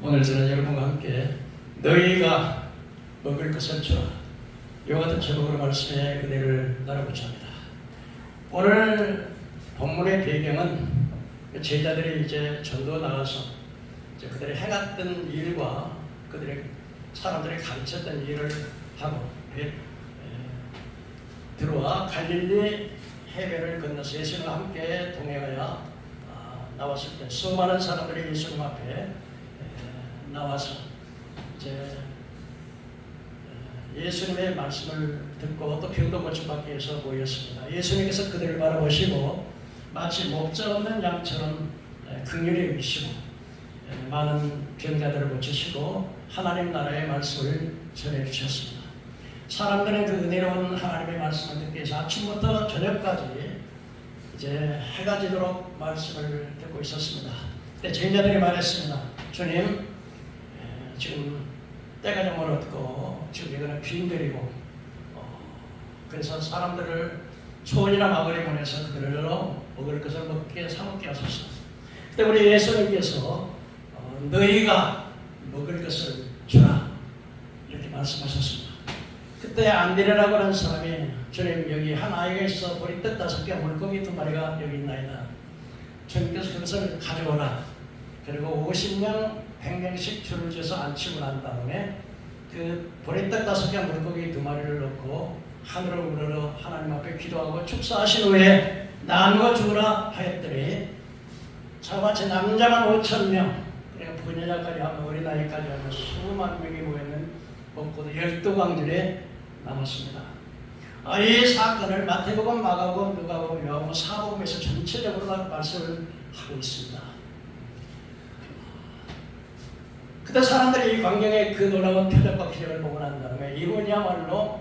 오늘 저는 여러분과 함께 너희가 먹을 것을 주라, 이와 같은 제목으로 말씀의 은혜를 나눠보자 합니다. 오늘 본문의 배경은 제자들이 이제 전도 나가서 이제 그들이 행했던 일과 그들의 사람들이 가르쳤던 일을 하고 들어와 갈릴리 해변을 건너서 예수님과 함께 동행하여 나왔을 때 수많은 사람들이 예수님 앞에 나와서 이제 예수님의 말씀을 듣고 또 병도 고침받기 위해서 모였습니다. 예수님께서 그들을 바라보시고 마치 목자 없는 양처럼 긍휼히 여기시고 많은 병자들을 고치시고 하나님 나라의 말씀을 전해주셨습니다. 사람들은 그 은혜로운 하나님의 말씀을 듣기 위해서 아침부터 저녁까지 이제 해가 지도록 말씀을 듣고 있었습니다. 그때 제자들이 말했습니다. 주님, 지금 때가 좀 멀었고 지금 이거는 빈들이고 그래서 사람들을 초원이나 마을에 보내서 그들로 먹을 것을 먹게 사먹게 하소서. 그때 우리 예수님께서 너희가 먹을 것을 주라 이렇게 말씀하셨습니다. 그때 안드레라고 하는 사람이 주님, 여기 한 아이가 있어 보리떡 5개 물고기 2마리가 여기 있나이다. 주님께서 그것을 가져오라. 그리고 50명 100명씩 줄을 지어서 앉히고 난 다음에 그 보리떡 5개 물고기 2마리를 넣고 하늘을 우러러 하나님 앞에 기도하고 축사하신 후에 나누어 주라 하였더니 저같이 남자만 5,000명, 그러니까 부녀자까지 하면 어린아이까지 하면 수만 명이 모였는 먹고도 12광절에 남았습니다. 이 사건을 마태복음, 마가복음, 누가복음, 요한복음, 사복음에서 전체적으로 다 말씀을 하고 있습니다. 그때 사람들이 이 광경의 그 놀라운 표적과 기적을 보고 난 다음에 이분이야말로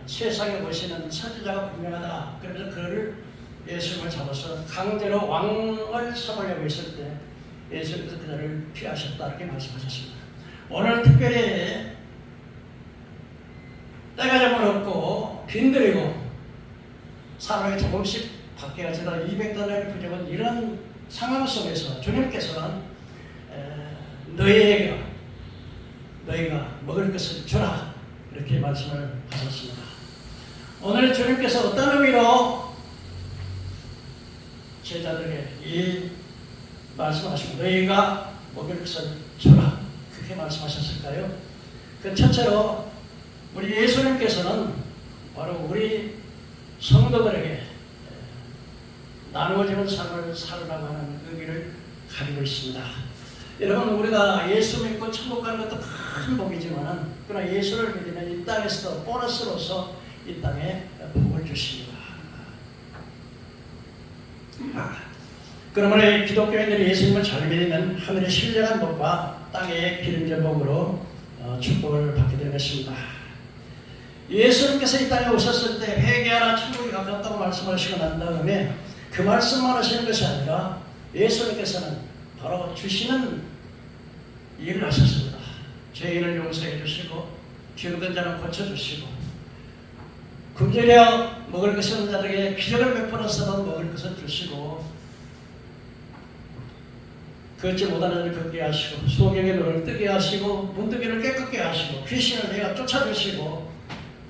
세상에 보시는 선지자가 분명하다. 그래서 그를 예수님을 잡아서 강제로 왕을 삼으려고 했을 때 예수님께서 그들을 피하셨다 이렇게 말씀하셨습니다. 오늘 특별히 때가 좀 멀었고 빈들이고 사람이 조금씩 밖에 가서다 200달러를 부족한 이런 상황 속에서 주님께서는 너희가 먹을 것을 주라 이렇게 말씀을 하셨습니다. 오늘 주님께서 어떤 의미로 제자들에게 이 말씀하시고 너희가 먹을 것을 주라 그렇게 말씀하셨을까요? 그 첫째로 우리 예수님께서는 바로 우리 성도들에게 나누어지는 삶을 살으라고 하는 의미를 가지고 있습니다. 여러분, 우리가 예수 믿고 천국 가는 것도 큰 복이지만 그러나 예수를 믿으면 이 땅에서도 보너스로서 이 땅에 복을 주십니다. 그러므로 기독교인들이 예수님을 잘 믿으면 하늘의 신령한 복과 땅의 기름진 복으로 축복을 받게 되는 것입니다. 예수님께서 이 땅에 오셨을 때 회개하라 천국이 가깝다고 말씀하시고 난 다음에 그 말씀만 하시는 것이 아니라 예수님께서는 바로 주시는 일을 하셨습니다. 죄인을 용서해 주시고 병든 자는 고쳐주시고 굶주려 먹을 것이 없는 자들에게 기적을 베풀어서도 먹을 것을 주시고 걷지 못하는 자를 걷게 하시고 소경의 눈을 뜨게 하시고 문득이를 깨끗게 하시고 귀신을 내가 쫓아주시고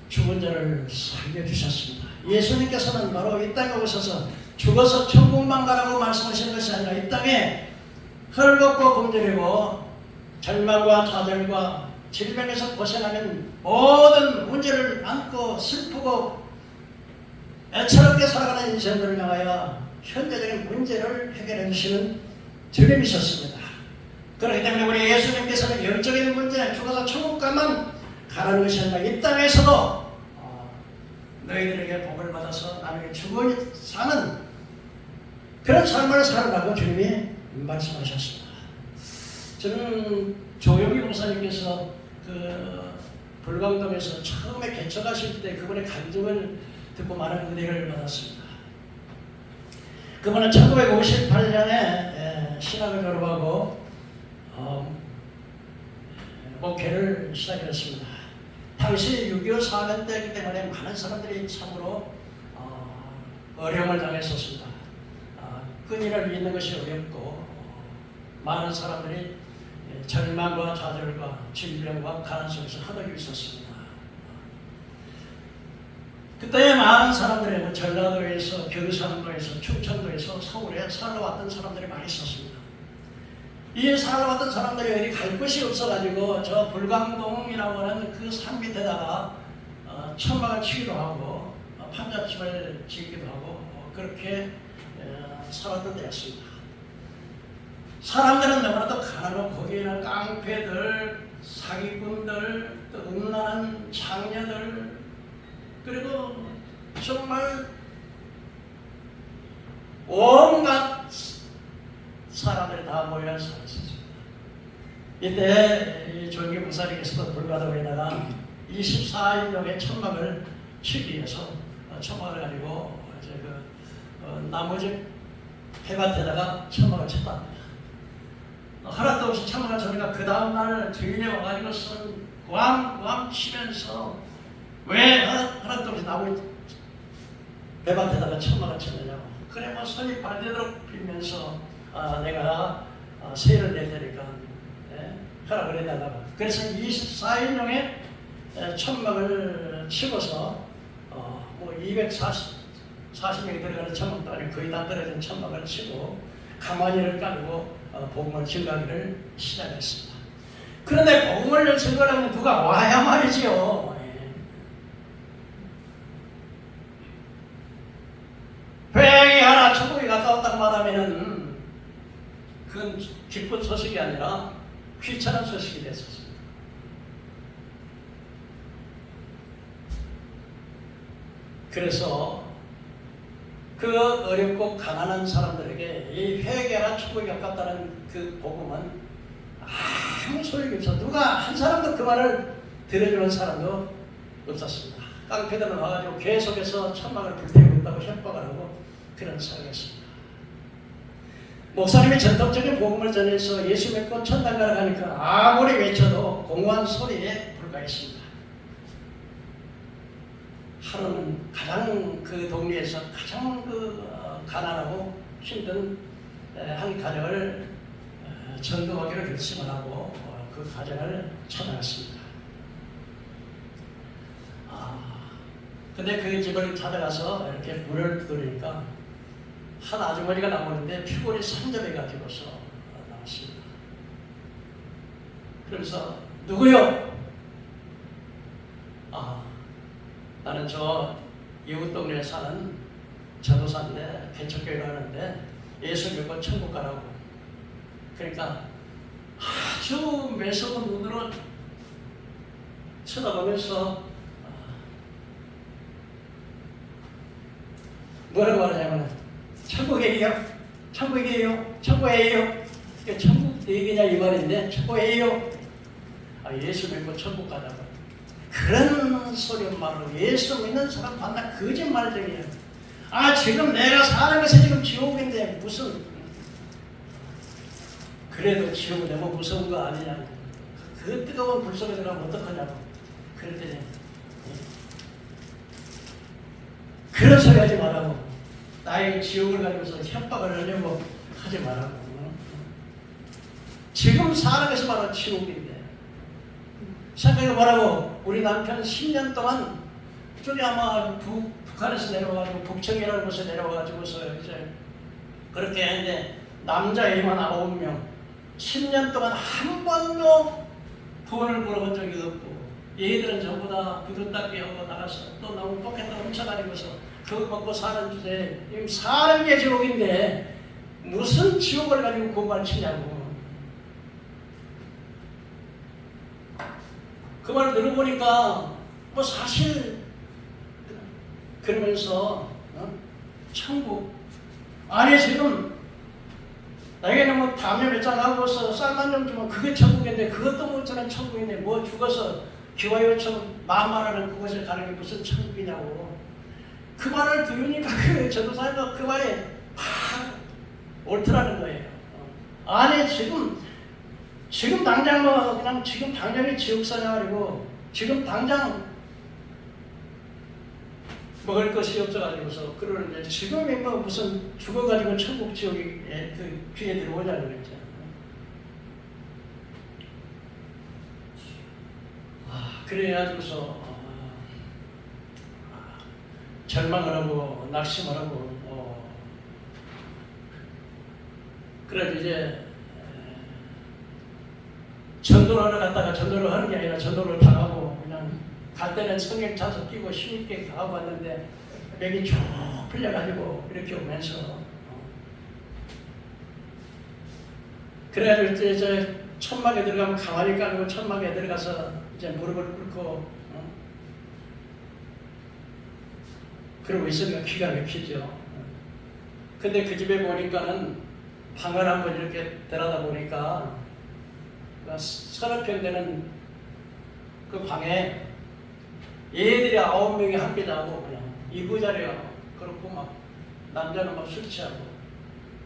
죽은 자를 살려주셨습니다. 예수님께서는 바로 이 땅에 오셔서 죽어서 천국만 가라고 말씀하시는 것이 아니라 이 땅에 헐벗고 굶주리고 절망과 좌절과 질병에서 고생하는 모든 문제를 안고 슬프고 애처롭게 살아가는 인생들을 향하여 현재적인 문제를 해결해 주시는 주님이셨습니다. 그렇기 때문에 우리 예수님께서는 영적인 문제, 죽어서 천국가만 가라는 것이 아니라 이 땅에서도 너희들에게 복을 받아서 나에게 죽어 사는 그런 삶을 살으라고 주님이 말씀하셨습니다. 저는 조용희 목사님께서 불광동에서 처음에 개척하실 때 그분의 간증을 듣고 많은 은혜를 받았습니다. 그분은 1958년에 신학을 졸업하고 목회를 시작했습니다. 당시 6.25 사변 때이기 때문에 많은 사람들이 참으로 어려움을 당했었습니다. 끈이를 잇는 것이 어렵고 많은 사람들이 절망과 좌절과 질병과 가난 속에서 허덕이고 있었습니다. 그때 많은 사람들이 전라도에서, 경상도에서, 충청도에서, 서울에 살아왔던 사람들이 많이 있었습니다. 이 살아왔던 사람들이 어디 갈 곳이 없어가지고 저 불광동이라고 하는 그 산 밑에다가 천막을 치기도 하고 판잣집을 짓기도 하고 그렇게 살았던 데였습니다. 사람들은 너무나도 가난하고 거기에는 깡패들, 사기꾼들, 또 음란한 장녀들, 그리고 정말 온갖 사람들이 다 모여 살았습니다. 이때 이 조기 목사님께서도 불가동에다가 24인용의 천막을 치기 위해서 천막을 가지고 이제 나무집 폐밭에다가 천막을 쳤답니다. 허락도 없이 천막을 쳐니까 그 다음날 주인이 와가지고 꽝꽝 치면서 왜 허락도 없이 나무 폐밭에다가 천막을 쳤느냐고. 그래 뭐 손이 발되도록 빌면서 내가 세를 낼 테니까 허락을 해달라고. 그래서 24인용의 천막을 치고서 뭐 240명이 들어가는 천막도 아니고 거의 다 떨어진 천막을 치고 가마니를 깔고 복음을 증가하기를 시작했습니다. 그런데 복음을 증거하면 누가 와야 말이지요. 회개하라 천국이 가까웠다고 말하면은 그건 기쁜 소식이 아니라 귀찮은 소식이 됐었습니다. 그래서 그 어렵고 가난한 사람들에게 이 회개하라 천국이 가깝다는 그 복음은 아무 소용이 없어. 누가 한 사람도 그 말을 들어주는 사람도 없었습니다. 깡패들은 와가지고 계속해서 천막을 불태우고 있다고 협박을 하고 그런 상황이었습니다. 목사님이 전통적인 복음을 전해서 예수 믿고 천당 가라 하니까 아무리 외쳐도 공허한 소리에 불과했습니다. 하루는 가장 그 동네에서 가장 가난하고 힘든 한 가정을 전도하기로 결심을 하고 그 가정을 찾아갔습니다. 근데 그 집을 찾아가서 이렇게 문을 두드리니까 한 아주머니가 나오는데 피골이 산접해가지고서 나왔습니다. 그러면서 누구요? 나는 저 이웃 동네에 사는 전도사인데 개척교회를 하는데 예수 믿고 천국 가라고. 그러니까 아주 매서운 눈으로 쳐다보면서 뭐라고 하냐면 천국이에요, 천국이에요, 천국이에요. 천국 얘기냐 이 말인데 천국이에요. 예수 믿고 천국 가자고. 그런 소리 말로 예수 믿는 사람 반나 거짓말쟁이야. 지금 내가 사는 것이 지금 지옥인데 무슨 그래도 지옥은 너무 무서운 거 아니냐고. 그 뜨거운 불 속에 들어가면 어떡하냐고. 그랬더니 그런 소리 하지 말라고. 나의 지옥을 가지고서 협박을 하려고 하지 말라고. 지금 사는 것이 바로 지옥인데. 생각해 보라고. 우리 남편 10년 동안 저기 아마 북한에서 내려와가지고 북청이라는 곳에 내려와가지고서 이제 그렇게 했는데 남자애만 9명 10년 동안 한 번도 돈을 물어본 적이 없고 얘들은 전부 다 구두 닦기 하고 나가서 또 너무 포켓도 훔쳐다니면서 그거 먹고 사는 주제에 사는 게 지옥인데 무슨 지옥을 가지고 공부를 치냐고. 그 말을 들어보니까 뭐 사실 그러면서 천국 아니 지금 나에게는 뭐 담요 몇 장 하고서 쌀만 좀 주면 그게 천국인데 그것도 못하는 천국인데 뭐 죽어서 기와요청 마마라는 그곳에 가는 게 무슨 천국이냐고. 그 말을 들으니까 그 전도사가 그 말에 옳더라는 거예요. 아니 지금 당장 뭐 그냥 지금 당장이 지옥사냥이고 지금 당장 먹을 것이 없어가지고서 그러는데 지금이 뭐 무슨 죽어가지고 천국 지옥에 그 귀에 들어오냐는 거죠. 그래가지고서 절망을 하고 낙심을 하고 그래서 이제 전도를 하러 갔다가 전도를 하는 게 아니라 전도를 당하고 그냥 갈 때는 성경 차서 끼고 힘있게 가고 왔는데 맥이 쭉 풀려가지고 이렇게 오면서 그래가지고 이제 저 천막에 들어가면 가만히 깔고 천막에 들어가서 이제 무릎을 꿇고 그러고 있으니까 기가 막히죠. 근데 그 집에 보니까는 방을 한번 이렇게 들여다 보니까 서너 평 되는 그 방에 얘들이 9명이 함께 자고 그냥 이부자리가 그렇고 막 남자는 막 술 취하고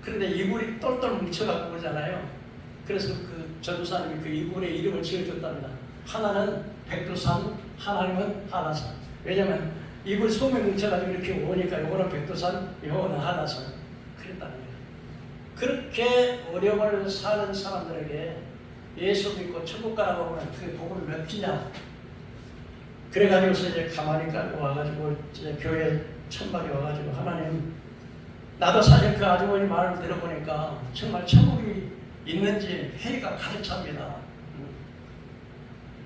그런데 이불이 똘똘 뭉쳐갖고 그러잖아요. 그래서 그 전도사님이 그 이불의 이름을 지어줬답니다. 하나는 백두산, 하나는 한라산. 왜냐면 이불 소매 뭉쳐가지고 이렇게 오니까 요거는 백두산, 요거는 한라산. 그랬다는 거예요. 그렇게 어려움을 사는 사람들에게 예수 믿고 천국 가라고 하면 그게 복음이 몇 끼냐. 그래가지고서 이제 가만히 깔고 와가지고 이제 교회 천막에 와가지고 하나님, 나도 사실 그 아주머니 말을 들어보니까 정말 천국이 있는지 회의가 가득 찹니다.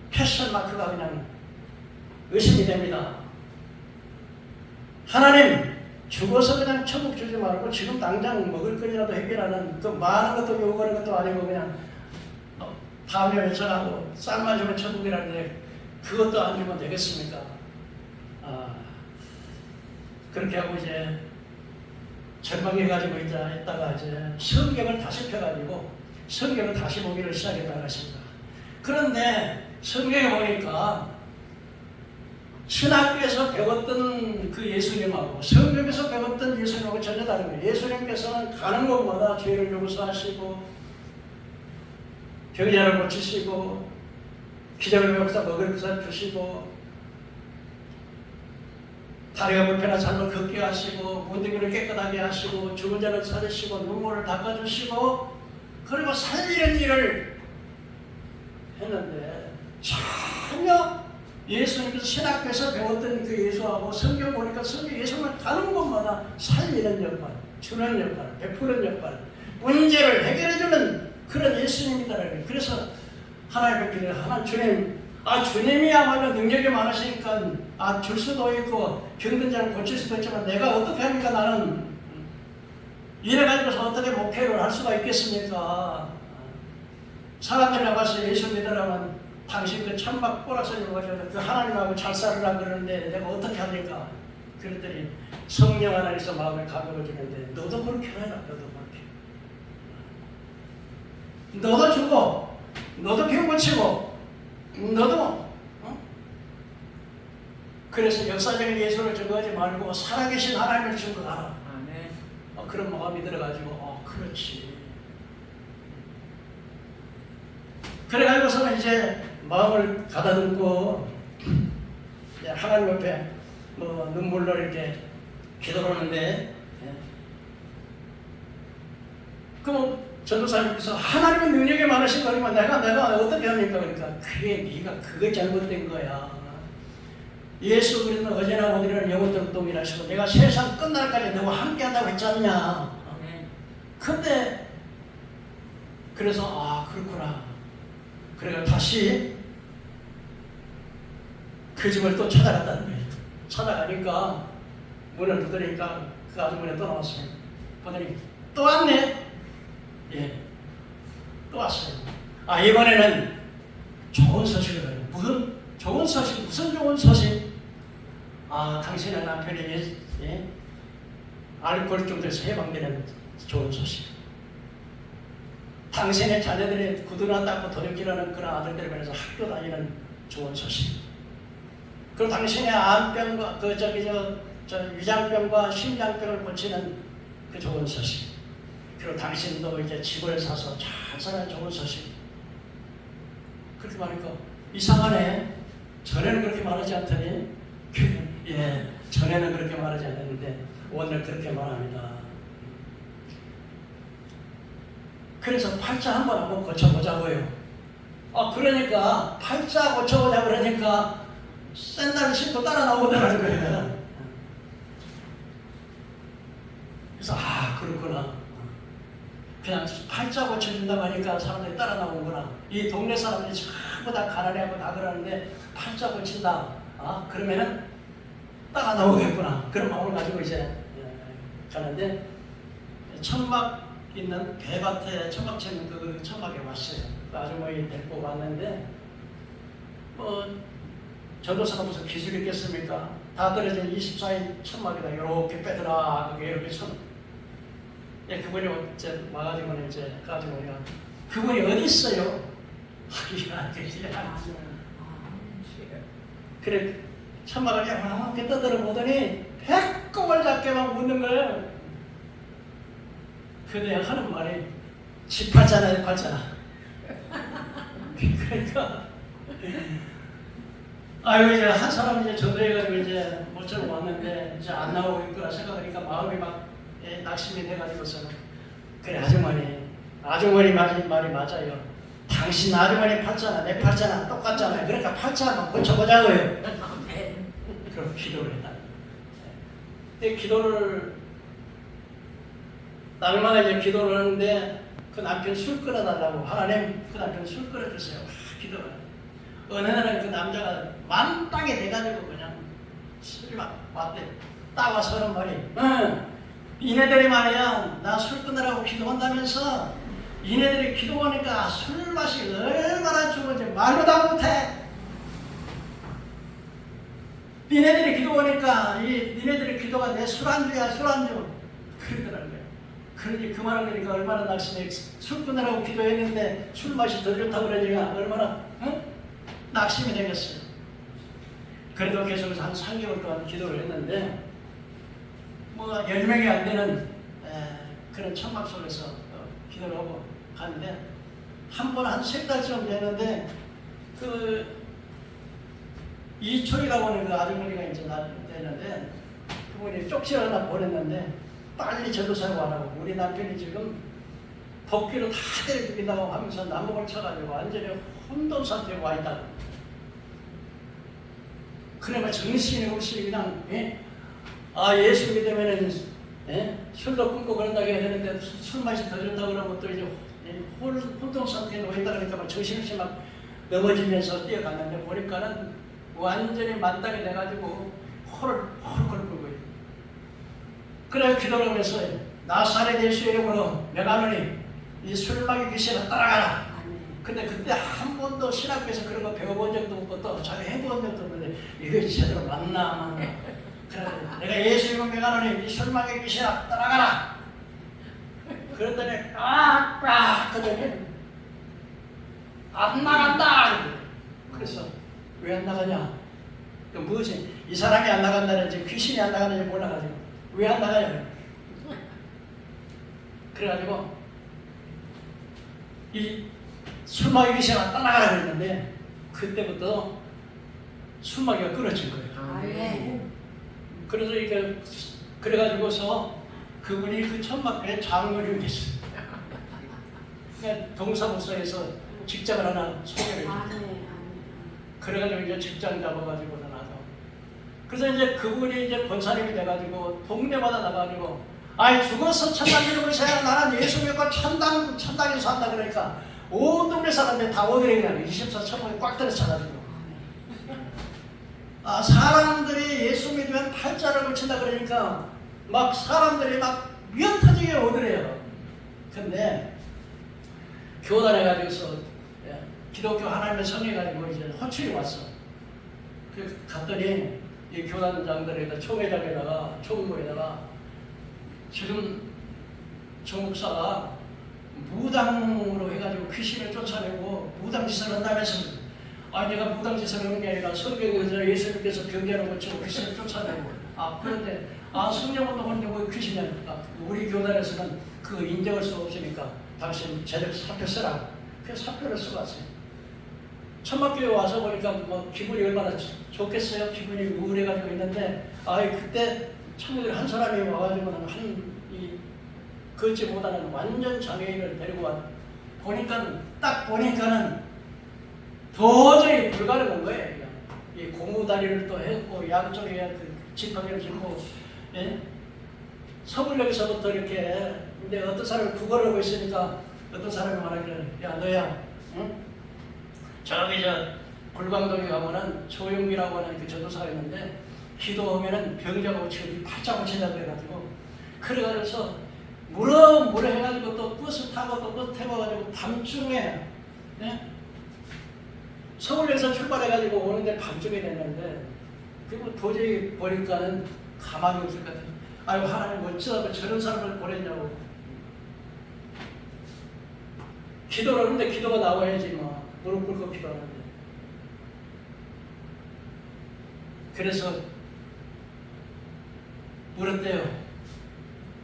패션 마크가 그냥 의심이 됩니다. 하나님, 죽어서 그냥 천국 주지 말고 지금 당장 먹을 거리라도 해결하는 그 많은 것도 요구하는 것도 아니고 그냥 다음에 외쳐가고 쌀만 주면 천국이라는데 그것도 안 주면 되겠습니까? 그렇게 하고 이제 절망해가지고 이제 했다가 이제 성경을 다시 펴가지고 성경을 다시 보기를 시작했다고 했습니다. 그런데 성경에 보니까 신학교에서 배웠던 그 예수님하고 성경에서 배웠던 예수님하고 전혀 다른 거예요. 예수님께서는 가는 곳마다 죄를 용서하시고 병자를 고치시고 기적을 배워서 먹을 것을 주시고 다리가 불편한 삶을 걷게 하시고 문둥이를 깨끗하게 하시고 죽은 자를 살리시고 눈물을 닦아주시고 그리고 살리는 일을 했는데 전혀 예수님께서 신학교에서 배웠던 그 예수하고 성경 보니까 성경 예수는 가는 곳마다 살리는 역할, 주는 역할, 베푸는 역할, 문제를 해결해주는 그런 예수님이다라는 거예요. 그래서 하나님 뵙기를 하나님 주님, 주님이야말로 능력이 많으시니까 줄 수도 있고 병든 자를 고칠 수도 있지만 내가 어떻게 합니까? 나는 이래가지고서 어떻게 목회를 할 수가 있겠습니까? 사람들이 나가서 예수 믿으라면 당신 그 천막 꼬라서 입어가지고 그 하나님하고 잘 살으라 그러는데 내가 어떻게 합니까? 그랬더니 성령 하나님께서 마음에 감동을 주는데 너도 그렇게 해라. 너도 그렇게. 너도 주고 너도 병 고치고 너도 그래서 역사적인 예수를 증거하지 말고 살아계신 하나님을 증거하라. 그런 마음이 들어가지고 그렇지. 그래가지고서는 이제 마음을 가다듬고 하나님 옆에 눈물로 이렇게 기도를 하는데 그럼 전도사님께서 하나님은 능력이 많으신 거니까 내가 어떻게 합니까? 그러니까 그게 네가 그게 잘못된 거야. 예수 그리스도는 어제나 오늘이나 영원토록 동일하시고 내가 세상 끝날까지 너와 함께 한다고 했지 않냐. 근데 그래서 그렇구나. 그래서 다시 그 집을 또 찾아갔다는 거예요. 찾아가니까 문을 두드리니까 그 아주머니가 또 나왔어요. 보더니 또 왔네. 예, 또 왔어요. 이번에는 좋은 소식을 해요. 무슨 좋은 소식? 무슨 좋은 소식? 당신의 남편이 알코올 중독에서 해방되는 좋은 소식. 당신의 자녀들이 구두나 닦고 도둑질하는 그런 아들들에 관해서 학교 다니는 좋은 소식. 그리고 당신의 암병과 위장병과 심장병을 고치는 그 좋은 소식. 그리고 당신도 이제 집을 사서 잘 사는 좋은 소식. 그렇게 말하니까 이상하네. 전에는 그렇게 말하지 않더니 전에는 그렇게 말하지 않았는데 오늘 그렇게 말합니다. 그래서 팔자 한번 고쳐보자고요. 그러니까 팔자 고쳐보자 그러니까 샌들을 신고 따라 나오더라는 거예요. 그래서 그렇구나. 그냥 팔자 고쳐준다고 하니까 사람들이 따라 나오는구나. 이 동네 사람들이 전부 다 가난해하고 다 그러는데 팔자 고친다. 그러면은 따라 나오겠구나. 그런 마음을 가지고 이제 가는데 천막 있는 배밭에 천막 치는 그 천막에 왔어요. 그 아주머니 데리고 왔는데 전도사가 무슨 기술이 있겠습니까? 다 떨어진 24인 천막에다 이렇게 빼더라하게 이렇게 그분이 이제 와가지고는 이제 가지고 그분이 어디 있어요? 그래 천막을 이렇게 떠들어 보더니 배꼽을 잡게만 묻는 거예요. 근데 하는 말이 지 팔잖아요, 팔잖아. 그러니까 이제 한 사람이 이제 전도해가지고 이제 모처럼 왔는데 이제 안 나오고 있구나 생각하니까 마음이 막 낙심이 돼가지고서 그래 아주머니 말이 맞아요. 당신 아주머니 팔잖아, 내 팔잖아 똑같잖아요. 그러니까 팔자 한번 고쳐보자고요. 그럼 기도를 했다. 근데 기도를 날마다 이제 기도를 하는데 그 남편 술 끊어달라고 하나님 그 남편 술 끊어주세요. 기도를. 어느 날은 그 남자가 만땅에 대가지고 그냥 술이 막 왔대. 따와서 하는 말이 이네들이 말이야 나 술 끊으라고 기도한다면서 이네들이 기도하니까 술 맛이 얼마나 좋은지 말로 다 못해. 니네들이 기도하니까 니네들이 기도가 내 술안주야 술안주 그러더라고요. 그러니 그 말을 들으니까 얼마나 낙심해. 술 끊으라고 기도했는데 술 맛이 더 좋다고 그러니까 얼마나 낙심이 되겠어요. 그래도 계속 한 3개월 동안 기도를 했는데 10명이 안 되는 그런 천막 속에서 기도를 하고 가는데 한 번 한 3달쯤 되는데 이초이라고 하는 그 아주머니가 이제 되는데 그분이 쪽지를 하나 보냈는데 빨리 전도사에 와라고. 우리 남편이 지금 복귀로 다 때려 죽인다고 하면서 나무를 쳐가지고 완전히 혼돈 상태에 와 있다고. 그러면 정신이 없이 그냥 예수 믿으면은 술도 끊고 그런다고 해야 되는데 술 맛이 더 좋다고 그러면 또 이제 혼돈 상태에 놓여 있다 그러니까 막 정신없이 막 넘어지면서 뛰어갔는데 보니까는 완전히 만땅이 돼가지고 홀을 끓고 있고. 그래 기도를 하면서 나사렛 예수의 이름으로 명하노니 이 술마귀 귀신아 따라가라. 근데 그때 한 번도 신학교에서 그런 거 배워본 적도 없고 또 자기 해본 적도 없는데 이거 제대로 맞나. 그래 내가 예수 이름 명하노니 이 술마귀 귀신아 따라가라. 그랬더니 그러더니 안 나간다. 그래서 왜 안 나가냐? 무엇이 이 사람이 안 나간다는지 귀신이 안 나가는지 몰라가지고 왜 안 나가냐? 그래가지고 이 술마귀 귀신아 따라가라 그랬는데 그때부터 술마귀가 끊어진 거예요. 그래서 이게 그래가지고서 그분이 그 천막교회 장로님이 됐어요. 그러니까 동사무소에서 직장을 하나 소개를 해줬어요. 그래가지고 이제 직장 잡아가지고 나서 그래서 이제 그분이 이제 권사님이 돼가지고 동네마다 나가가지고 죽어서 천당 이루고 있어야 나는 예수 믿고 천당에서 한다 그러니까 온 동네 사람들이 다 오더래. 그냥 24천막이 꽉 들어차가지고 사람들이 예수 믿으면 팔자를 고친다 그러니까 막 사람들이 막 미어터지게 오더래요. 근데 교단해가지고서 기독교 하나님의 성해가지고 이제 호출이 왔어. 그 갔더니 이 교단장들에다 총회장에다가 총무에다가 지금 조 목사가 무당으로 해가지고 귀신을 쫓아내고 무당짓을 한다면서 내가 무당짓을 하는 게 아니라 성경에서 예수님께서 병자를 고치고 귀신을 쫓아내고 그런데 성령운동하는데 왜 귀신이야? 우리 교단에서는 그거 인정할 수 없으니까 당신 제대로 사표 쓰라. 그래서 사표를 쓰고 왔어요. 천막교회 와서 보니까 기분이 얼마나 좋겠어요. 기분이 우울해가지고 있는데 그때 청년들 한 사람이 와가지고는 걷지 못하는 완전 장애인을 데리고 보니까는 도저히 불가능한 거예요. 이 고무다리를 또 했고 양쪽에 그 지팡이를 짚고 예? 서울역에서부터 이렇게 근데 어떤 사람이 구걸을 하고 있으니까 어떤 사람이 말하기를 야 너야 응? 저기 저 불광동에 가면은 조용기라고 하는 그 전도사가 있는데 기도하면은 병자가 치고 팔자고 치다 그래가지고 그래가지고서 물어 해가지고 또 버스 타고 또 버스 타고 가지고 밤중에 예? 서울에서 출발해가지고 오는데 밤중에 됐는데 그리고 도저히 보니까는 가망이 없을 것 같아요. 아유 하나님 어쩌다가 저런 사람을 보냈냐고 기도를 하는데 기도가 나와야지 뭐 무릎 꿇고 기도하는데 그래서 물었대요.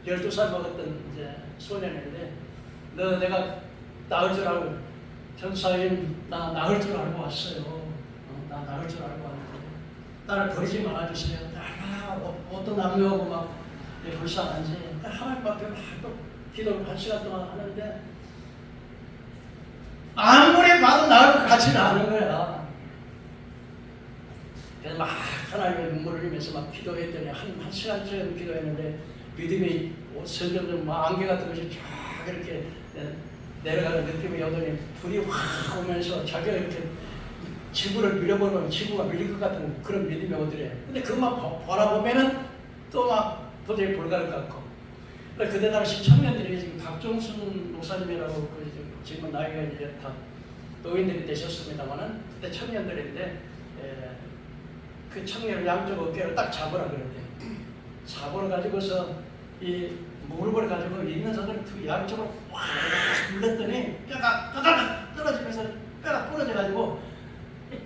12살 먹었던 이제 소년인데 너 내가 나을 줄 알고 전사님 나 나을 줄 알고 왔어요. 나 나을 줄 알고 왔는데 나를 버리지 말아주세요. 어떤 남녀하고 막 불쌍한지 하나님 앞에 막 기도를 1시간 동안 하는데 아무리 봐도 나을 것 같지는 않은 거야. 그래서 막 하나님의 눈물을 흘리면서 막 기도했더니 한 시간쯤 기도했는데 믿음이 점점 막 안개 같은 것이 쫙 이렇게 내려가는 느낌이 오더니 불이 확 오면서 자기가 이렇게 지구를 밀어버리면 지구가 밀릴 것 같은 그런 믿음이 오더래. 근데 그것만 바라보면은 또 막 도저히 불가능 같고. 그때 당시 청년들이 지금 박종순 목사님이라고 지금 나이가 이제 다 노인들이 되셨습니다만은 그때 청년들인데 그 청년을 양쪽 어깨를 딱 잡으라 그랬대요. 잡으러 가지고서 이 무릎을 가지고 있는 사람을 그 양쪽으로 확 눌렀더니 뼈가 따다닥 떨어지면서 뼈가 부러져가지고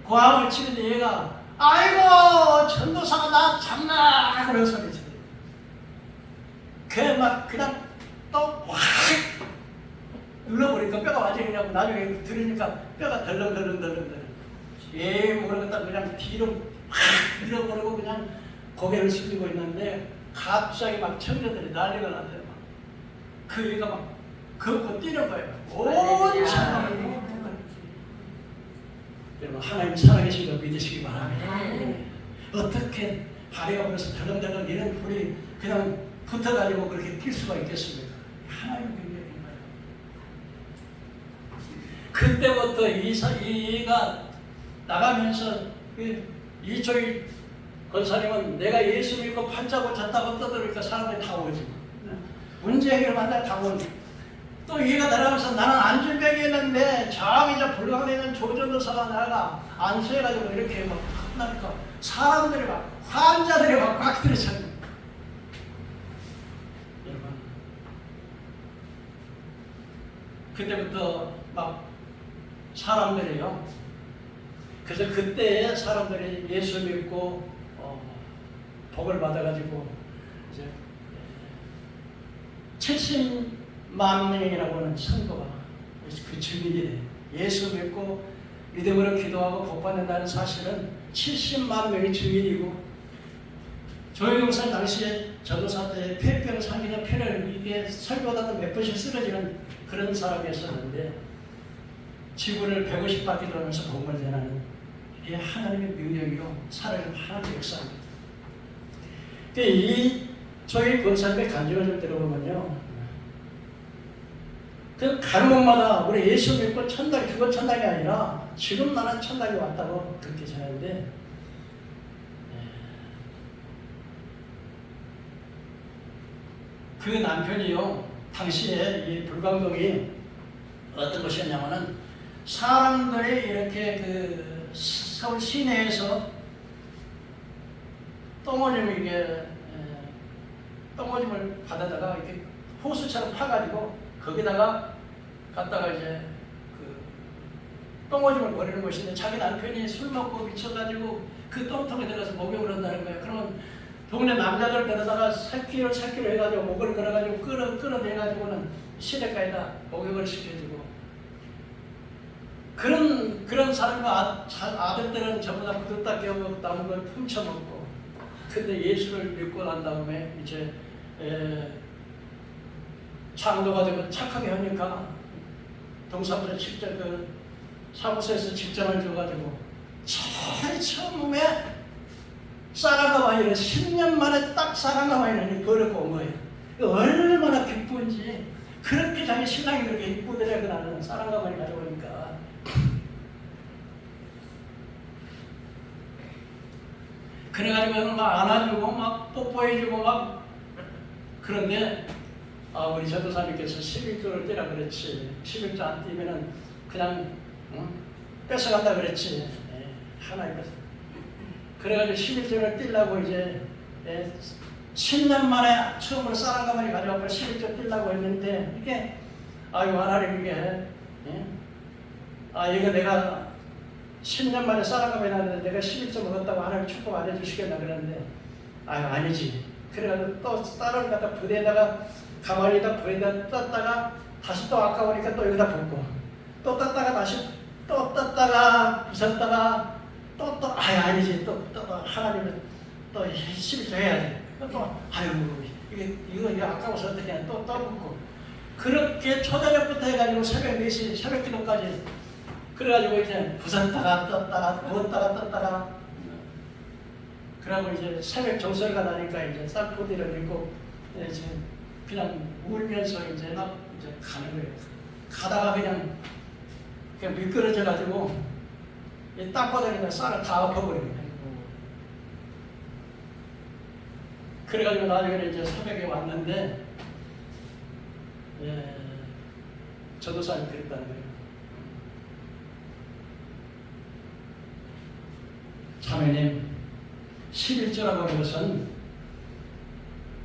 고함을 치는데 얘가 아이고 전도사가 나 잡나 그런 소리 치더니 그냥 막 그냥 또 확 눌러버리니까 뼈가 완전히 그냥 나중에 들으니까 뼈가 덜렁덜렁 모르겠다 그냥 뒤로 확 밀어버리고 그냥 고개를 숙이고 있는데 갑자기 막 청년들이 난리가 났어요. 그 애가 막 걷고 뛰는 거예요. 온 사람이 여러분 하나님 살아계신 거 믿으시기 바랍니다. 어떻게 다리가 벌써 덜렁덜렁 이런 불이 그냥 붙어가지고 그렇게 뛸 수가 있겠습니까? 하나님 능력인 거예요. 그때부터 이가 나가면서 이쪽이 권사님은 내가 예수 믿고 판자고 잤다고 떠들으니까 사람들이 다 오지. 문제 해결을 만나면 다 오지. 또 얘가 들어가면서 나는 안질병이었는데 저기 저 불광에 있는 조전도사가 나가 안수해가지고 이렇게 막 나니까 사람들이 막 환자들이 막 꽉 들이쳐요. 여러분 그때부터 막 사람들이요. 그래서 그때 사람들이 예수 믿고 복을 받아가지고 이제 70만 명이라고 하는 선거가 그 증인이 돼요. 예수 믿고 믿음으로 기도하고 복 받는다는 사실은 70만 명이 증인이고 조영경 목사님 당시에 전도사 때 폐병 상기자 폐를 이게 설교하다가 몇 번씩 쓰러지는 그런 사람이었었는데 지구를 150바퀴 돌면서 복음을 전하는 이게 하나님의 능력이요 살아있는 하나님의 역사입니다. 이 저희 권사님의 간증을 좀 들어보면요, 그 가는 곳마다 우리 예수 믿고 천당 그건 천당이 아니라 지금 나는 천당이 왔다고 그렇게 전하는데 그 남편이요 당시에 이 불광동이 어떤 것이었냐면은 사람들이 이렇게 그 서울 시내에서 똥오줌을 받아다가 이렇게 호수처럼 파가지고 거기다가 갖다가 이제 그 똥오줌을 버리는 것인데 자기 남편이 술 먹고 미쳐가지고 그 똥통에 들어가서 목욕을 한다는 거예요. 그러면 동네 남자들 데려다가 3kg 해가지고 목을 걸어가지고 끌어내가지고는 시내가에다 목욕을 시켜주고 그런 사람과 아들들은 전부 다 부득다 깨우고 남은 걸 훔쳐먹고 근데 예수를 믿고 난 다음에 이제 창도가 되고 착하게 하니까 동사무소 7절 사무소에서 직장을 줘가지고 처음에 쌀한 가마니를 10년 만에 딱 쌀한 가마니를 걸어고 온 거예요. 얼마나 기쁜지. 그렇게 자기 신랑이 그렇게 이쁘더라고. 나는 쌀한 가마니 가져오니까. 그래가지고 막 안아주고 막 뽀뽀해주고 막. 그런데 우리 전도사님께서 11조를 떼라 그랬지. 11조 안 떼면은 그냥 뺏어간다 그랬지. 하나님께서. 그래가지고 11조를 떼려고 이제 10년 만에 처음으로 쌀한 가마니 가져와서 11조 떼려고 했는데 이게 하나님 이게 이거 내가 10년 만에 쌀한 가마니 나는데 내가 11조 먹었다고 하나님 축복 안 해주시겠나 그랬는데 아니지. 그래가지고 또 쌀을 갖다 부대에다가 가마니에다 부대에다 떴다가 다시 또 아까우니까 또 여기다 붓고 또 떴다가 다시 또 떴다가 부쉈다가 또 아니지 또 하나님은 또 11조 해야 돼. 또 이거 아까워서 어떻게 해. 또 붓고 그렇게 초저녁부터 해가지고 새벽 4시 새벽 기도까지 그래가지고 이제 부쉈다가 떴다가 부었다가 떴다가 그러고 이제 새벽 정설가 나니까 이제 쌀포대를 입고 이제 그냥 울면서 이제 막 이제 가는 거예요. 가다가 그냥 미끄러져가지고 땅바닥에다 쌀을 다 엎어버립니다. 그래가지고 나중에 이제 새벽에 왔는데 전도사님이 그랬다는 거예요. 자매님 11조라고 하는 것은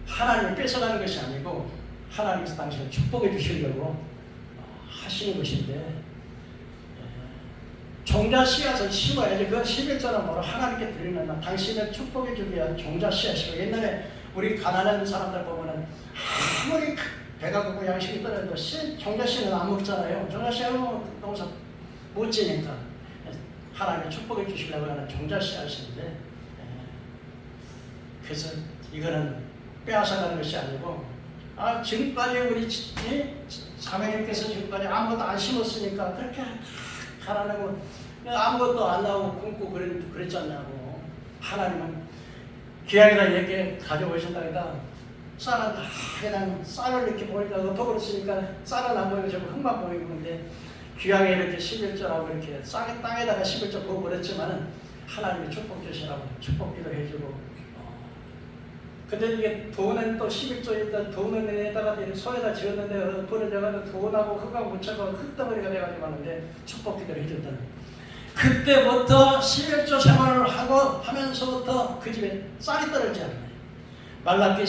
하나님이 뺏어가는 것이 아니고 하나님께서 당신을 축복해 주시려고 하시는 것인데 종자 씨앗을 심어야지. 그 11조는 뭐로 하나님께 드리는 당신을 축복해 주기 위한 종자 씨앗이고 옛날에 우리 가난한 사람들 보면은 아무리 배가 고프고 양식이 떨어져도 종자 씨는 안 먹잖아요. 종자 씨앗은 농사 못 지니까 하나님이 축복해 주시려고 하는 종자 씨앗인데 그래서 이거는 빼앗아가는 것이 아니고 지금까지 우리 자매님께서 지금까지 아무것도 안 심었으니까 그렇게 가난하고 아무것도 안 나오고 굶고 그랬잖냐고. 하나님은 귀하게다 이렇게 가져오신다 해다 쌀은 다 그냥 쌀을 이렇게 보니까 엎어버렸으니까 쌀은 안 보이고 전부 흙만 보이고 근데 귀하게 이렇게 11조라고 이렇게 땅에다가 11조 부어버렸지만은 하나님이 축복 주시라고 축복기도 해주고 근데 이게 돈은 또 11조에다 돈에다가 소에다 지었는데 버려져가지고 돈하고 흙하고 묻혀서 흙덩어리가 돼가지고 하는데 축복기도를 해줬다는 그때부터 11조 생활을 하고 하면서부터 그 집에 쌀이 떨어지지 않아요. 말라기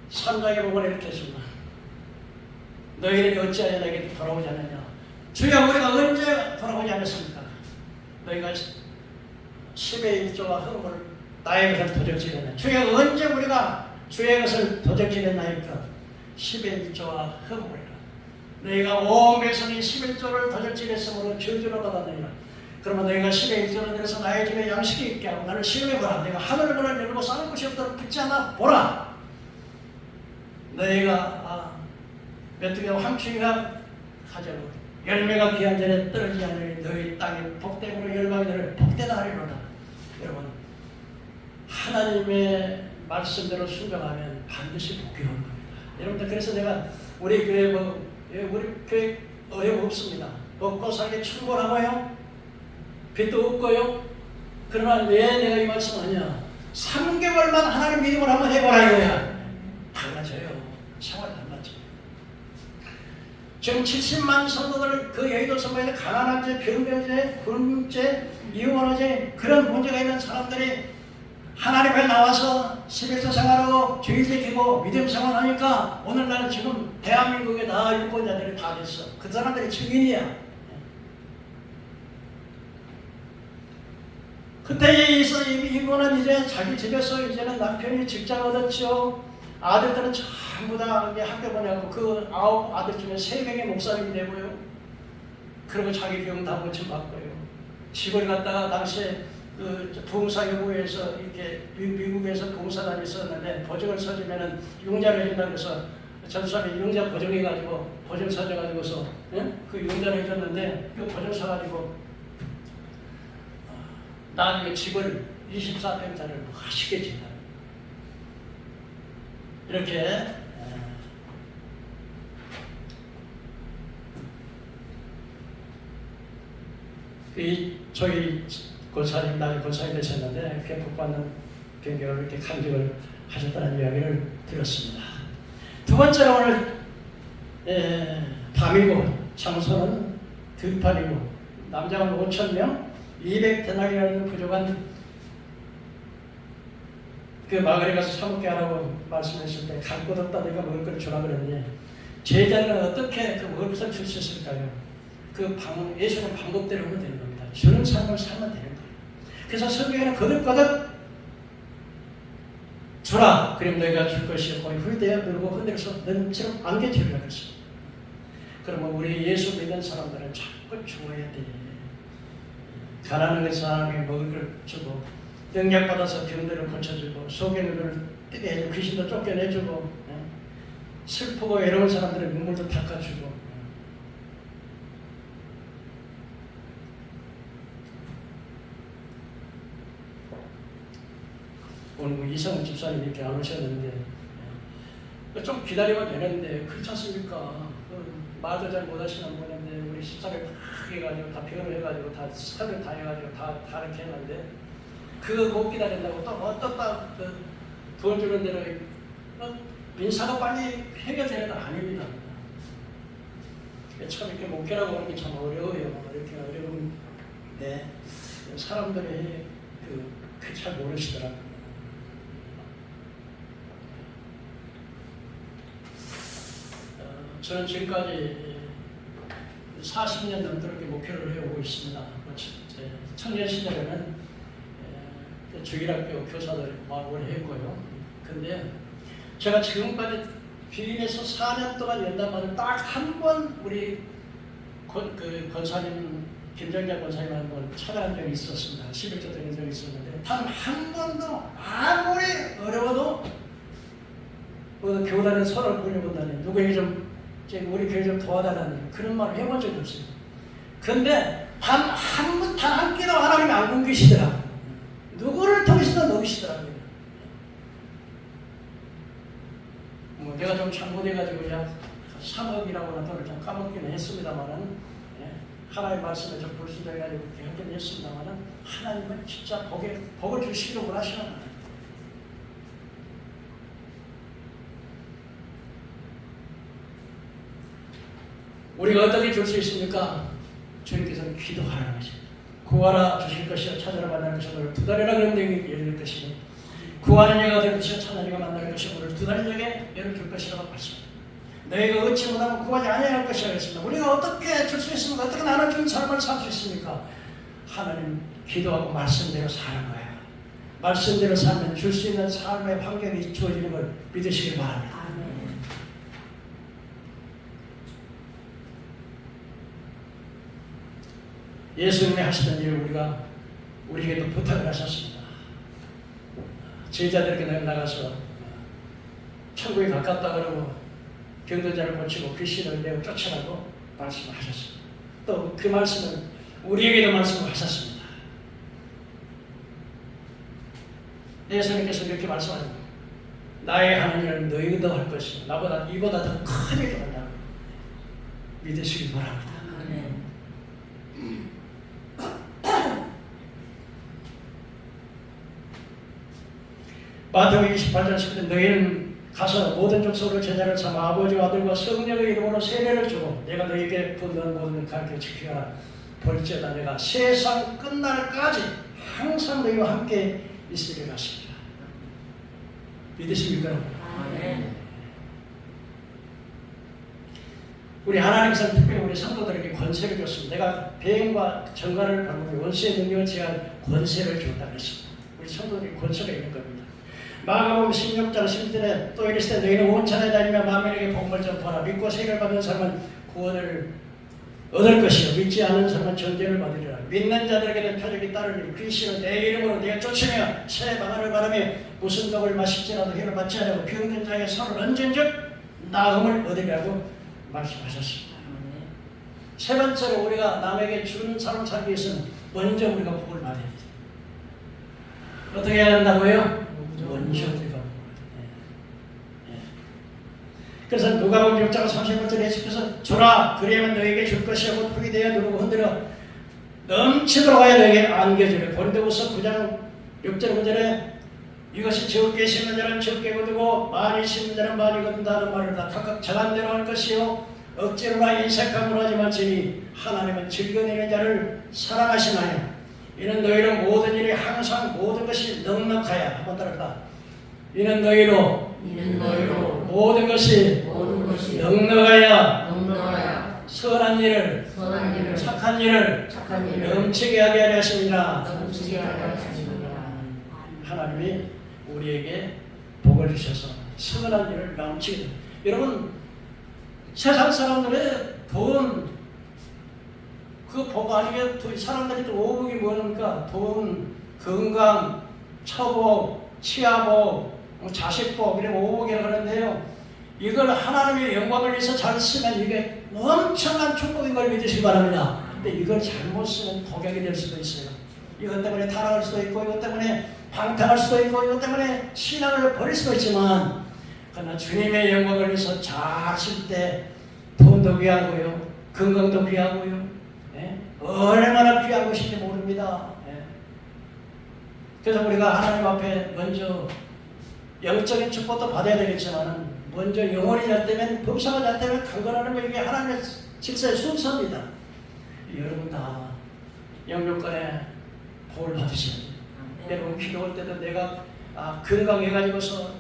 3장에 보고 이렇게 했습니다. 너희들이 어찌하여 내게 돌아오지 않느냐. 주여 우리가 언제 돌아오지 않았습니까? 너희가 10의 1조와 흠을 나의 것을 도적질했나. 주여 언제 우리가 주의 것을 도적질했나이까. 10의 1조와 흠을 너희가 온 백성이 11조를 도적질했으므로 저주를 받았느니라. 그러면 너희가 10의 1조를 내려서 나의 집에 양식이 있게 하고 나를 시험해보라. 내가 하늘을 문을 열고 싸는 것이 없도록 붙지 않아 보라. 너희가 메뚜기와 황충이가 가져고 열매가 귀한 전에 떨어지지 않으니 너희 땅이 복됨으로 열방이 너를 복되다 하리로다. 여러분 하나님의 말씀대로 순종하면 반드시 복이 올 겁니다. 여러분들 그래서 내가 우리 교회 우리 교회 어려움 없습니다. 먹고 살기 충분하고요. 빚도 없고요. 그러나 왜 내가 이 말씀을 하냐. 3개월만 하나님 믿음을 한번 해보라 이거야. 달라져요. 생활 달라져요. 지금 70만 성도들 그 여의도 선거에 가난한 죄, 병변죄, 굶죄, 이혼죄 그런 문제가 있는 사람들이 하나님 앞에 나와서 11조 생활하고 주일 지키고 믿음 생활하니까 오늘날 지금 대한민국에 다 유권자들이 다 됐어. 그 사람들이 증인이야. 그때 이분은 이제 자기 집에서 이제는 남편이 직장 얻었죠. 아들들은 전부 다 학교 보내고 그 9 아들 중에 3명의 목사님이 되고요. 그리고 자기 병 다 고침받고요. 집을 갔다가 당시에 그 부흥사교부에서 이렇게 미국에서 봉사단이 있었는데 보증을 서주면은 융자를 해준다고 해서 전수함이 용자 보정해가지고 보정 사줘가지고서 그 용자를 해줬는데 그 보정 사가지고 나중에 집을 24평짜리를 맛있게 짓다. 이렇게 저희 권사님, 나중에 권사님 되셨는데 회복받는 변경을 이렇게 간직을 하셨다는 이야기를 들었습니다. 두 번째로 오늘 밤이고 장소는 들판이고 남자는 5,000명, 200데나리온이라는 부족한 그 마을에 가서 사먹게 하라고 말씀하실 때 갈 곳 없다 내가 먹을 걸 주라 그랬는데 제자들은 어떻게 그 먹을 것을 줄 수 있을까요? 예수는 방법대로 하면 되는 겁니다. 주는 삶을 살면 되는 거예요. 그래서 성경에는 거듭거듭 주라. 그럼 너희가 줄 것이요. 거의 후대에 누르고 흔들어서 너는 지금 안개 주리라 그랬습니다. 그러면 우리 예수 믿는 사람들은 자꾸 주어야 돼. 가난한 사람이 먹을 걸 주고 영약받아서 병들을 고쳐주고 속에 눈을 뜨게 해주고 귀신도 쫓겨내주고 슬프고 외로운 사람들의 눈물도 닦아주고 오늘 이성훈 집사님 이렇게 안 오셨는데 좀 기다리면 되는데 그렇지 않습니까? 말도 잘 못하시는 분인데 우리 집사를 크게 해가지고 다 표현을 해가지고 다 스타를 다 해가지고 다 이렇게 했는데 그거 못 기다린다고 또 어떻다 돈 주는 대로 민사가 빨리 해결되는 건 아닙니다. 참 이렇게 목회라고 하는 게 참 어려워요. 이렇게 어려운데 사람들이 잘 모르시더라고요. 저는 지금까지 40년 넘도록 목회를 해오고 있습니다. 청년 시절에는 주일학교 교사들 마음을 했고요. 근데 제가 지금까지 비인에서 4년 동안 연담하는 딱 한 번 우리 권사님 김정자 권사님 한 번 찾아간 적이 있었습니다. 11조 드린 적이 있었는데 단 한 번도 아무리 어려워도 교단에 손을 보내본다니 누구에게 좀 우리 교회 좀 도와달라는 그런 말을 해본 적이 없어요. 그런데 단 한 끼도 하나님이 안 굶기시더라. 누구를 통해서도 넘기시더라고요. 내가 좀 잘못해가지고 약 3억이라고 하는 돈을 좀 까먹기는 했습니다만은 하나님의 말씀에 좀 불순종해가지고 그렇게 하긴 했습니다만은 하나님은 진짜 복을 주시려고 하시는 거예요. 우리가 어떻게 줄 수 있습니까? 주님께서는 기도하라는 것입니다. 구하라 주실 것이요 찾으라 만날 것이요 너를 두 달이나 그런 데에 열릴 것이니 구하는 이가 될 것이요 찾는 이가 만날 것이요 너를 두 달 전에 열을 줄 것이라고 말씀합니다. 너희가 얻지 못하면 구하지 아니할 것이라고 했습니다. 우리가 어떻게 줄 수 있습니까? 어떻게 나눠주는 삶을 살 수 있습니까? 하나님 기도하고 말씀대로 사는 거예요. 말씀대로 살면 줄 수 있는 삶의 환경이 주어지는 걸 믿으시길 바랍니다. 예수님이 하시던 일을 우리에게도 부탁을 하셨습니다. 제자들에게 나가서 천국에 가깝다 그러고 병든자를 고치고 귀신을 내어 쫓아가고 말씀하셨습니다. 또 그 말씀은 우리에게도 말씀을 하셨습니다. 예수님께서 이렇게 말씀하십니다. 나의 하는 일을 너희도 할 것이고 이보다 더 큰 일을 한다고 믿으시기 바랍니다. 마태복음 28장 10절 너희는 가서 모든 족속으로 제자를 삼아 아버지와 아들과 성령의 이름으로 세례를 주고 내가 너희에게 분노한 모든 가르쳐 지키라. 볼지어다 내가 세상 끝날까지 항상 너희와 함께 있으리라 하십니다. 믿으십니까? 아멘. 우리 하나님께서 특별히 우리 성도들에게 권세를 줬습니다. 내가 배행과 정관을 방문해 원수의 능력을 제한 권세를 줬다 그랬습니다. 우리 성도들이 권세가 있는 겁니다. 마가복음 16장 10절에 또 이르시되 너희는 온 천하에 다니며 만민에게 복음을 전파하라. 믿고 세례를 받는 사람은 구원을 얻을 것이요 믿지 않는 사람은 정죄를 받으리라. 믿는 자들에게는 표적이 따르니 귀신은 내 이름으로 내가 쫓으며 새 방언을 바라며 무슨 독을 마실지라도 해를 받지 않고 병든 자의 손을 얹은 즉 나음을 얻으라고 말씀하셨습니다. 세 번째로 우리가 남에게 주는 삶을 살기 위해서는 먼저 우리가 복을 받아야 돼요. 어떻게 해야 한다고요? 먼저 우리가 그래서 누가복음 6장 30절에 예수께서 주라 그리하면 너에게 줄 것이요 곧 흙이 되어 누르고 흔들어 넘치도록 하여 너에게 안겨주려. 고린도후서 9장 6절 9절에 이것이 적게 심는 자는 적게 거두고 많이 심는 자는 많이 거둔다는 말을 다 각각 정한 대로 할 것이요 억지로나 인색함으로 하지 말지니 하나님은 즐겨내는 자를 사랑하시나요. 이는 너희로 모든 일이 항상 모든 것이 넉넉하여 한번 따라합니다. 이는 너희로 모든 것이 넉넉하여 선한 일을 착한 일을 넘치게 하게 하려 하십니다. 하나님이 우리에게 복을 주셔서 선한 일을 넘치게 됩니다. 여러분 세상 사람들의 돈 그 복 아니게 사람들이 또 오복이 뭐니까 돈, 건강, 처복, 치아복, 자식복 이런 오복이라고 하는데요. 이걸 하나님의 영광을 위해서 잘 쓰면 이게 엄청난 축복인 걸 믿으시기 바랍니다. 근데 이걸 잘못 쓰면 독약이 될 수도 있어요. 이것 때문에 타락할 수도 있고 이것 때문에 방탕할 수도 있고 이것 때문에 신앙을 버릴 수도 있지만 그러나 주님의 영광을 위해서 잘 쓸 때 돈도 귀하고요. 건강도 귀하고요. 얼마나 귀한 것인지 모릅니다. 그래서 우리가 하나님 앞에 먼저 영적인 축복도 받아야 되겠지만 먼저 영혼이 잘 되면 범사가 잘 되면 강건하는 거 이게 하나님의 질서의 순서입니다. 여러분 다 영육간에 복을 받으셔야 돼요. 여러분 기도할 때도 내가 건강해가지고서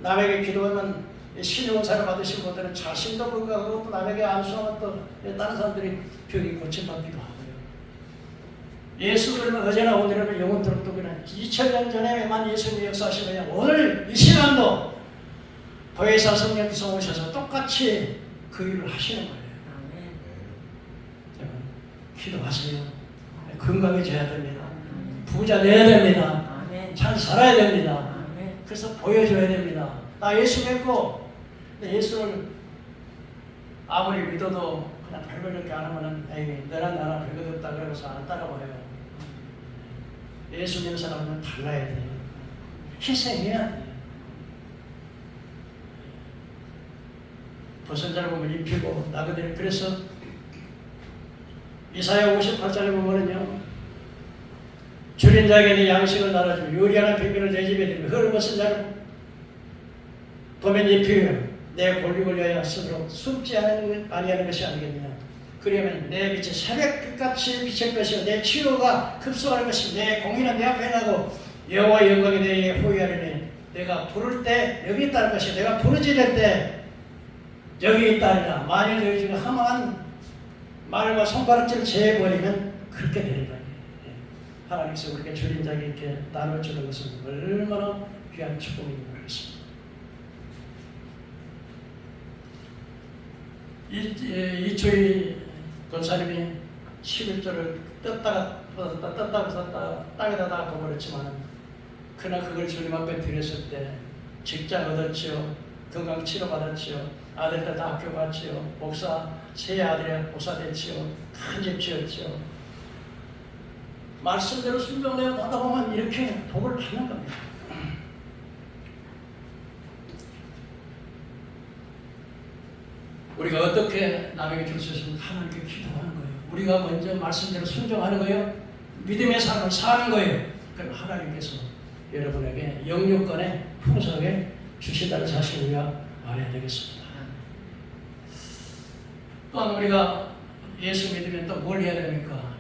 남에게 기도하면 신용사를 받으신 분들은 자신도 건강하고 또 남에게 안수하면 또 다른 사람들이 병이 고침받기도 하고요. 예수 그러면 어제나 오늘은 영원토록 또 그냥 2000년 전에만 예수님이 역사하시면 오늘 이 시간도 보혜사 성령 구성 오셔서 똑같이 그 일을 하시는 거예요. 여러분 기도하세요. 건강해져야 됩니다. 부자 되어야 됩니다. 잘 살아야 됩니다. 그래서 보여줘야 됩니다. 나 예수 믿고 예수를 아무리 믿어도 그냥 별거 이렇게 안 하면은 에이 너랑 나랑 별거 없다 그러면서 안 따라와요. 예수 믿는 사람은 달라야 돼요. 희생해야 돼요. 벗은 자를 보면 입히고 나그네를 그래서 이사야 58장에 보면은요 줄인 자에게 양식을 나눠주고 요리하는 빈민을 내 집에 두고 흙을 벗은 자를 보면 입히며 내 골육을 위하여 스스로 숨지 아니하는 것이 아니겠느냐. 그러면 내 빛이 새벽빛같이 비칠 것이요 내 치료가 급속할 것이요 내 공의는 내 앞에 나고 여호와의 영광이 내게 호위하리니 내가 부를 때 여기 있다는 것이요 내가 부르짖을 때 여기 있다니라. 만일 너희 중에 험한 말과 손가락질을 제해버리면 그렇게 되리라. 하나님께서 우리에게 줄인 자에게 이렇게 나눠주는 것은 얼마나 귀한 축복인지 모르겠습니다. 이초희 권사님이 11조를 떴다가 땅에다가 버렸지만 그러나 그걸 주님 앞에 드렸을 때 직장 얻었지요. 건강 치료 받았지요. 아들들 다 학교 갔지요. 목사 세 아들이 목사 됐지요. 큰 집 지었지요. 말씀대로 순종되어 하다 보면 이렇게 복을 받는 겁니다. 우리가 어떻게 남에게 줄 수 있으면 하나님께 기도하는 거예요. 우리가 먼저 말씀대로 순종하는 거예요. 믿음의 삶을 사는 거예요. 그럼 하나님께서 여러분에게 영육간에 풍성하게 주신다는 사실을 우리가 알아야 되겠습니다. 또한 우리가 예수 믿으면 또 뭘 해야 됩니까?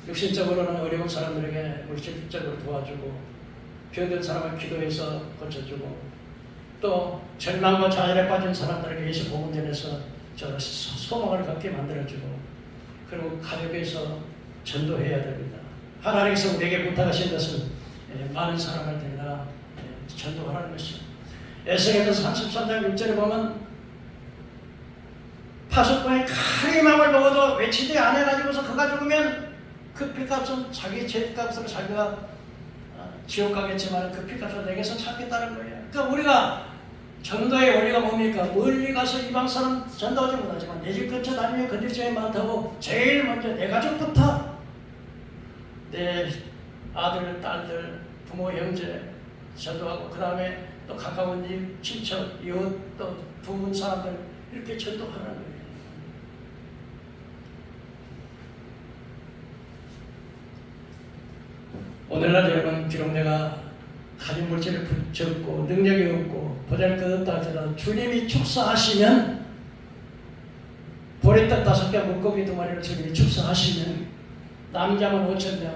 육신적으로는 어려운 사람들에게 물질적으로 도와주고 병든 사람을 기도해서 고쳐주고 또 절망과 좌절에 빠진 사람들에게 예수 복음 전해서 소망을 갖게 만들어주고 그리고 가족에서 전도해야 됩니다. 하나님께서 우리에게 부탁하신 것은 많은 사람을 데려다 전도하라는 것입니다. 에스겔서 33장 6절에 보면 파수꾼이 칼이 마음을 먹어도 외치지 않아가지고서 그가 죽으면 그 피값은 자기 죄값으로 자기가 지옥 가겠지만 그 피값을 내게서 찾겠다는 거예요. 그러니까 우리가 전도의 원리가 뭡니까? 멀리 가서 이방 사람 전도하지 못하지만 내 집 근처 다니면 건들점이 많다고 제일 먼저 내 가족부터 내 아들, 딸들, 부모, 형제 전도하고 그 다음에 또 가까운 집, 친척, 이웃, 또 부문 사람들 이렇게 전도하는 거예요. 오늘날 여러분 비록 내가 가진 물질을 적고 능력이 없고 보잘것없다 하더라도 주님이 축사하시면 보리떡 5개 물고기 2마리를 주님이 축사하시면 남자만 5,000명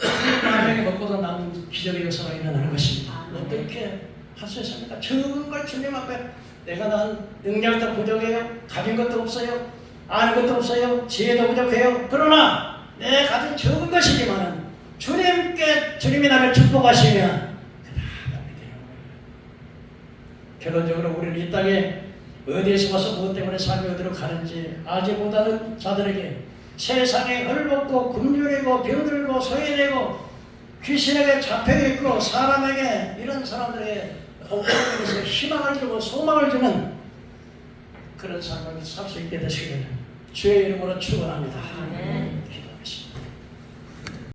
1,000명이 먹고도 남은 기적의 역사가 일어나는 것입니다. 어떻게 할 수 있습니까? 적은 걸 주님 앞에 내가 난 능력도 부족해요. 가진 것도 없어요. 아는 것도 없어요. 지혜도 부족해요. 그러나 내 가진 적은 것이지만 주님께 주님이 나를 축복하시면 결론적으로 우리는 이 땅에 어디에서 와서 무엇 때문에 삶이 어디로 가는지 아직 못하는 자들에게 세상에 헐벗고 굶주리고 병들고 소외되고 귀신에게 잡혀있고 사람에게 이런 사람들에게 복음에서 희망을 주고 소망을 주는 그런 삶을 살 수 있게 되시기를 주의 이름으로 축원합니다. 아멘. 기도.